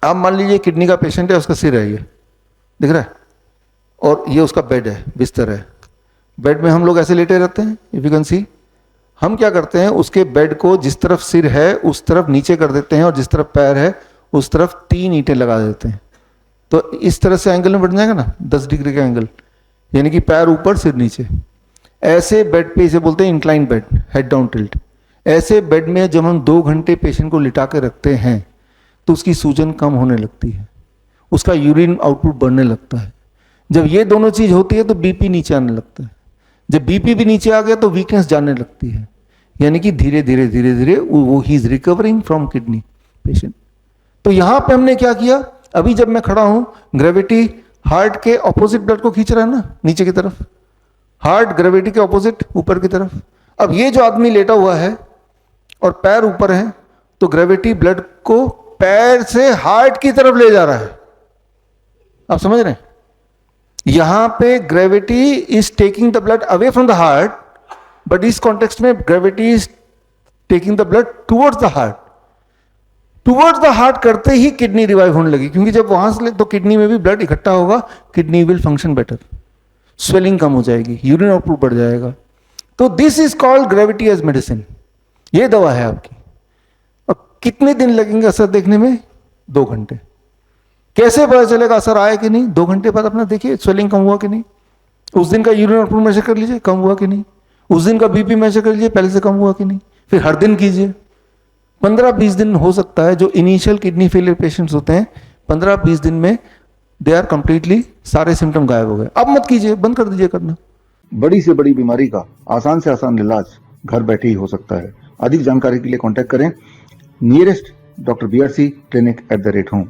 आप मान लीजिए किडनी का पेशेंट है, उसका सिर है ये, दिख रहा है, और ये उसका बेड है, बिस्तर है। बेड में हम लोग ऐसे लेटे रहते हैं, इफ यू कैन सी। हम क्या करते हैं, उसके बेड को जिस तरफ सिर है उस तरफ नीचे कर देते हैं, और जिस तरफ पैर है उस तरफ 3 ईंटें लगा देते हैं। तो इस तरह से एंगल में बढ़ जाएगा ना, 10 डिग्री का एंगल, यानी कि पैर ऊपर सिर नीचे। ऐसे बेड पे इसे बोलते हैं incline bed, head down tilt. ऐसे बेड में जब हम 2 घंटे पेशेंट को लिटा के रखते हैं तो उसकी सूजन कम होने लगती है, उसका यूरिन आउटपुट बढ़ने लगता है। जब ये दोनों चीज होती है तो बीपी नीचे आने लगता है। जब बीपी भी नीचे आ गया तो वीकनेस जाने लगती है, यानी कि धीरे धीरे धीरे धीरे वो he is recovering from kidney patient. तो यहां पे हमने क्या किया, अभी जब मैं खड़ा हूं, ग्रेविटी हार्ट के ऑपोजिट ब्लड को खींच रहा है ना, नीचे की तरफ, हार्ट ग्रेविटी के ऑपोजिट ऊपर की तरफ। अब ये जो आदमी लेटा हुआ है और पैर ऊपर है, तो ग्रेविटी ब्लड को पैर से हार्ट की तरफ ले जा रहा है। आप समझ रहे हैं, यहां पे gravity is taking the blood away from the heart, but इस कॉन्टेक्स्ट में gravity is taking the blood towards the heart. Towards the heart करते ही किडनी रिवाइव होने लगी, क्योंकि जब वहां से तो किडनी में भी ब्लड इकट्ठा होगा, kidney will function better, swelling कम हो जाएगी, यूरिन आउटपुट बढ़ जाएगा। तो this is called gravity as medicine. ये दवा है आपकी। अब कितने दिन लगेंगे असर देखने में? 2 घंटे। कैसे पता चलेगा असर आया कि नहीं? 2 घंटे बाद अपना देखिए स्वेलिंग कम हुआ कि नहीं, उस दिन का यूरिन आउटपुट मेजर कर लीजिए, कम हुआ कि नहीं, उस दिन का बीपी मेजर कर लीजिए, पहले से कम हुआ कि नहीं। फिर हर दिन कीजिए। 15-20 दिन हो सकता है, जो इनिशियल किडनी फेलियर पेशेंट्स होते हैं 15-20 दिन में दे आर कंप्लीटली, सारे सिम्टम गायब हो गए। अब मत कीजिए, बंद कर दीजिए करना। बड़ी से बड़ी बीमारी का आसान से आसान इलाज घर बैठे ही हो सकता है। अधिक जानकारी के लिए कांटेक्ट करें nearest doctor BRC clinic @home।